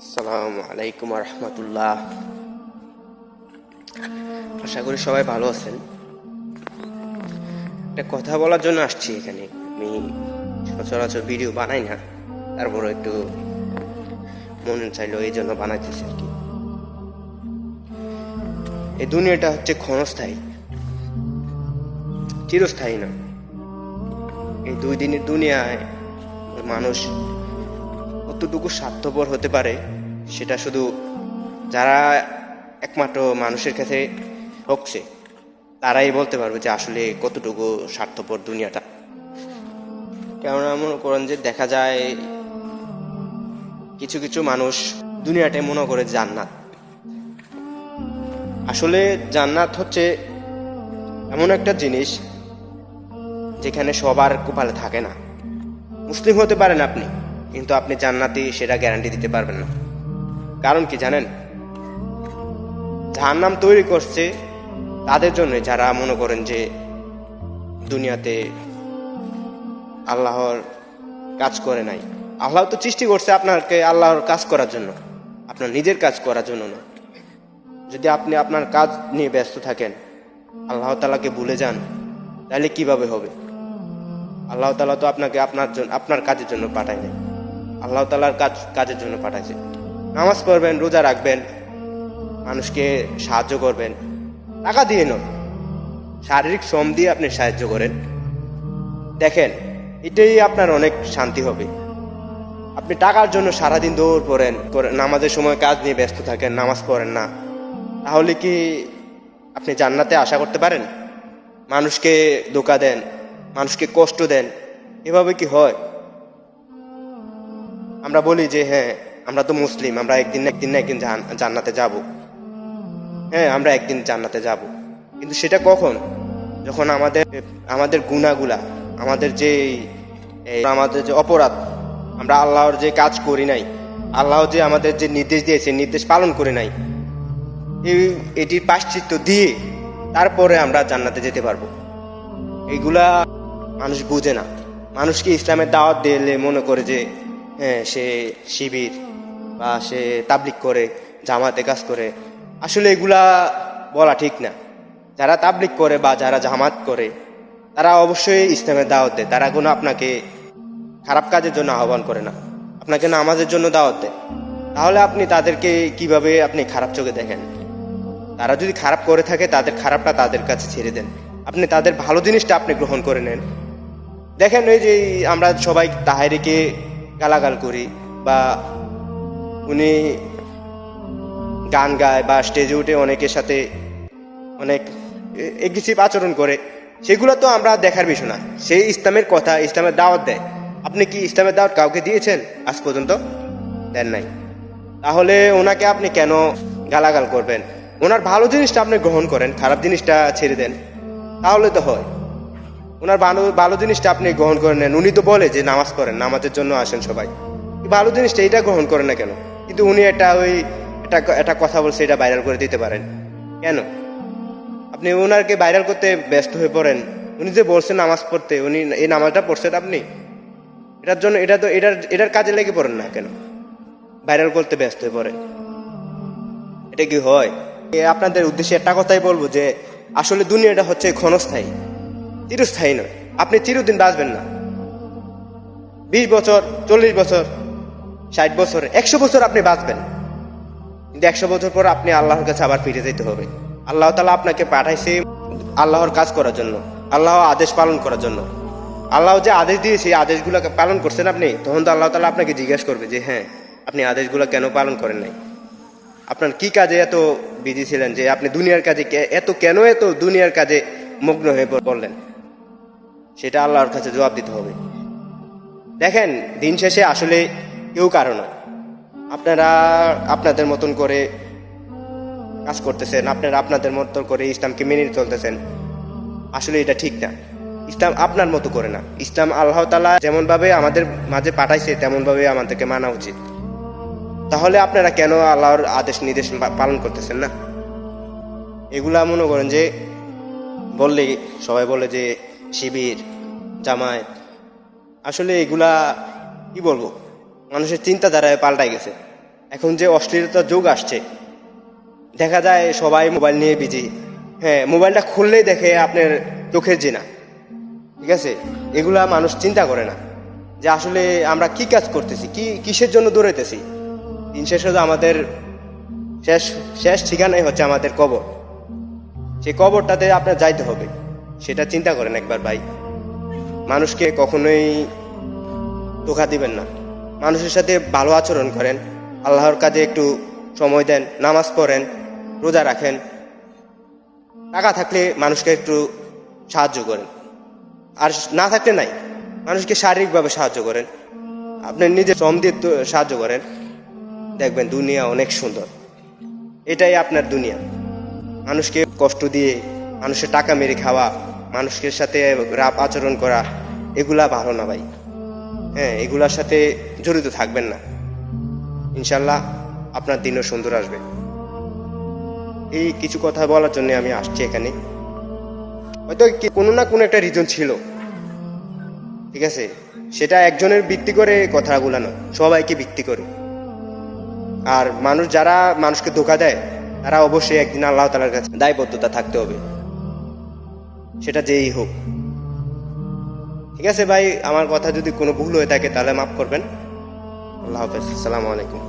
আসসালামু আলাইকুম রহমতুল্লাহ। আশা করি সবাই ভালো আছেন। একটা কথা বলার জন্য আসছি এখানে। আমি সচরাচর ভিডিও বানাই না, তারপরে একটু মনে চাইলো এই জন্য বানাইতেছি আর কি। এই দুনিয়াটা হচ্ছে ক্ষণস্থায়ী, চিরস্থায়ী না। এই 2 দিনের দুনিয়ায় মানুষ কতটুকু স্বার্থপর হতে পারে সেটা শুধু যারা একমাত্র মানুষের কাছে ঠকছে তারাই বলতে পারবে যে আসলে কতটুকু স্বার্থপর দুনিয়াটা। কেননা মনে করেন যে দেখা যায় কিছু কিছু মানুষ দুনিয়াটাই মনে করে জান্নাত। আসলে জান্নাত হচ্ছে এমন একটা জিনিস যেখানে সবার কপালে থাকে না। মুসলিম হতে পারেন আপনি, কিন্তু আপনি জান্নাতি সেটা গ্যারান্টি দিতে পারবেন না। কারণ কি জানেন? জাহান্নাম তৈরি করছে তাদের জন্য যারা মনে করেন যে দুনিয়াতে আল্লাহর কাজ করে নাই। আল্লাহ তো সৃষ্টি করছে আপনাকে আল্লাহর কাজ করার জন্য, আপনার নিজের কাজ করার জন্য না। যদি আপনি আপনার কাজ নিয়ে ব্যস্ত থাকেন, আল্লাহ তাআলাকে ভুলে যান, তাহলে কিভাবে হবে? আল্লাহ তাআলা তো আপনাকে আপনার কাজের জন্য পাঠায় নাই, আল্লাহ তাআলার কাজের জন্য পাঠাইছে। নামাজ পড়বেন, রোজা রাখবেন, মানুষকে সাহায্য করবেন, টাকা দিয়ে নয়, শারীরিক শ্রম দিয়ে আপনি সাহায্য করেন। দেখেন, এটাই আপনার অনেক শান্তি হবে। আপনি টাকার জন্য সারাদিন দৌড় পড়েন, নামাজের সময় কাজ নিয়ে ব্যস্ত থাকেন, নামাজ পড়েন না, তাহলে কি আপনি জান্নাতে আশা করতে পারেন? মানুষকে ধোঁকা দেন, মানুষকে কষ্ট দেন, এভাবে কি হয়? আমরা বলি যে হ্যাঁ আমরা তো মুসলিম, আমরা একদিন না একদিন জান্নাতে যাব। হ্যাঁ, আমরা একদিন জান্নাতে যাব, কিন্তু সেটা কখন? যখন আমাদের গুনাহগুলা, আমাদের যে অপরাধ, আমরা আল্লাহর যে কাজ করি নাই, আল্লাহ যে আমাদের যে নির্দেশ দিয়েছে নির্দেশ পালন করে নাই, এটির প্রায়শ্চিত্ত দিয়ে তারপরে আমরা জান্নাতে যেতে পারবো। এইগুলা মানুষ বুঝে না। মানুষকে ইসলামের দাওয়াত দিলে মনে করে যে হ্যাঁ সে শিবির বা সে তাবলিগ করে, জামাতে কাজ করে। আসলে এগুলা বলা ঠিক না। যারা তাবলিগ করে বা যারা জামাত করে তারা অবশ্যই ইসলামের দাওয়াত দেয়। তারা কোনো আপনাকে খারাপ কাজের জন্য আহ্বান করে না, আপনাকে নামাজের জন্য দাওয়াত দেয়। তাহলে আপনি তাদেরকে কিভাবে আপনি খারাপ চোখে দেখেন? তারা যদি খারাপ করে থাকে তাদের খারাপটা তাদের কাছে ছেড়ে দেন, আপনি তাদের ভালো জিনিসটা আপনি গ্রহণ করে নেন। দেখেন, এই যে আমরা সবাই তাহেরিকে গালাগাল করি, বা উনি গান গায় বা স্টেজে উঠে অনেকের সাথে অনেক এগ্রেসিভ আচরণ করে, সেগুলো তো আমরা দেখার বিষয় না। সেই ইসলামের কথা, ইসলামের দাওয়াত দেয়। আপনি কি ইসলামের দাওয়াত কাউকে দিয়েছেন? আজ পর্যন্ত দেন নাই। তাহলে ওনাকে আপনি কেন গালাগাল করবেন? ওনার ভালো জিনিসটা আপনি গ্রহণ করেন, খারাপ জিনিসটা ছেড়ে দেন, তাহলে তো হয়। ওনার ভালো জিনিসটা আপনি গ্রহণ করে নেন। উনি তো বলে যে নামাজ পড়েন, নামাজের জন্য আসেন সবাই, ভালো জিনিসটা এটা গ্রহণ করেন না কেন? কিন্তু উনি একটা কথা বলছে, এটা ভাইরাল করে দিতে পারেন কেন? আপনি ওনাকে ভাইরাল করতে ব্যস্ত হয়ে পড়েন। উনি যে বলছেন নামাজ পড়তে, উনি এই নামাজটা পড়ছেন, আপনি এটার জন্য এটার কাজে লেগে পড়েন না কেন? ভাইরাল করতে ব্যস্ত হয়ে পড়েন। এটা কি হয়? আপনাদের উদ্দেশ্যে একটা কথাই বলবো যে আসলে দুনিয়াটা হচ্ছে ক্ষণস্থায়ী, চিরস্থায়ী নয়। আপনি চিরদিন বাঁচবেন না। 20 বছর, 40 বছর, 60 বছর, 100 বছর আপনি বাঁচবেন, কিন্তু 100 বছর পর আপনি আল্লাহর কাছে আবার ফিরে যেতে হবে। আল্লাহ তাআলা আপনাকে পাঠাইছে আল্লাহর কাজ করার জন্য, আল্লাহ আদেশ পালন করার জন্য। আল্লাহ যে আদেশ দিয়েছে এই আদেশগুলোকে পালন করছেন আপনি, তখন তো আল্লাহ তাআলা আপনাকে জিজ্ঞাসা করবে যে হ্যাঁ আপনি আদেশগুলো কেন পালন করেন নাই? আপনার কি কাজে এত বিজি ছিলেন যে আপনি দুনিয়ার কাজে এত দুনিয়ার কাজে মগ্ন হয়ে পড়লেন? সেটা আল্লাহর কাছে জবাব দিতে হবে। দেখেন, দিন শেষে আসলে কেউ কারো নয়। আপনারা আপনাদের মতন করে কাজ করতেছেন, আপনারা আপনাদের মতন করে ইসলামকে মেনে চলতেছেন। আসলে এটা ঠিক না। ইসলাম আপনার মতো করে না। ইসলাম আল্লাহ তাআলা যেমন ভাবে আমাদের মাঝে পাঠাইছে তেমন ভাবে আমাদেরকে মানা উচিত। তাহলে আপনারা কেন আল্লাহর আদেশ নির্দেশ পালন করতেছেন না? এগুলা মনে করেন যে বললে সবাই বলে যে শিবির, জামায়াত। আসলে এগুলা কি বলবো, মানুষের চিন্তাধারায় পাল্টাই গেছে। এখন যে অশ্লীলতার যুগ আসছে, দেখা যায় সবাই মোবাইল নিয়ে বিজি। হ্যাঁ, মোবাইলটা খুললেই দেখে আপনার চোখের জিনা। ঠিক আছে, এগুলা মানুষ চিন্তা করে না যে আসলে আমরা কি কাজ করতেছি, কিসের জন্য দৌড়াইতেছি। দিন শেষে তো আমাদের শেষ শেষ ঠিকানাই হচ্ছে আমাদের কবর। সেই কবরটাতে আপনার যাইতে হবে, সেটা চিন্তা করেন একবার ভাই। মানুষকে কখনোই ধোঁকা দিবেন না, মানুষের সাথে ভালো আচরণ করেন, আল্লাহর কাজে একটু সময় দেন, নামাজ পড়েন, রোজা রাখেন। টাকা থাকলে মানুষকে একটু সাহায্য করেন, আর না থাকলে নাই, মানুষকে শারীরিকভাবে সাহায্য করেন, আপনি নিজে শ্রম দিয়ে সাহায্য করেন। দেখবেন দুনিয়া অনেক সুন্দর। এটাই আপনার দুনিয়া। মানুষকে কষ্ট দিয়ে, মানুষের টাকা মেরে খাওয়া, মানুষের সাথে রাপ আচরণ করা, এগুলা ভালো না ভাই। হ্যাঁ, এগুলার সাথে জড়িত থাকবেন না। ইনশাল্লাহ আপনার দিনও সুন্দর আসবে। এই কিছু কথা বলার জন্য আমি আসছি এখানে। হয়তো কোনো না কোনো একটা রিজন ছিল, ঠিক আছে, সেটা একজনের ভিত্তি করে কথাগুলো নয়, সবাইকে ভিত্তি করে। আর মানুষ যারা মানুষকে ধোঁকা দেয়, তারা অবশ্যই একদিন আল্লাহ তাআলার কাছে দায়বদ্ধতা থাকতে হবে, সেটা যেই হোক। ঠিক আছে ভাই, আমার কথা যদি কোনো ভুল হয়ে থাকে তাহলে মাফ করবেন। আল্লাহ হাফেজ, আসসালামু আলাইকুম।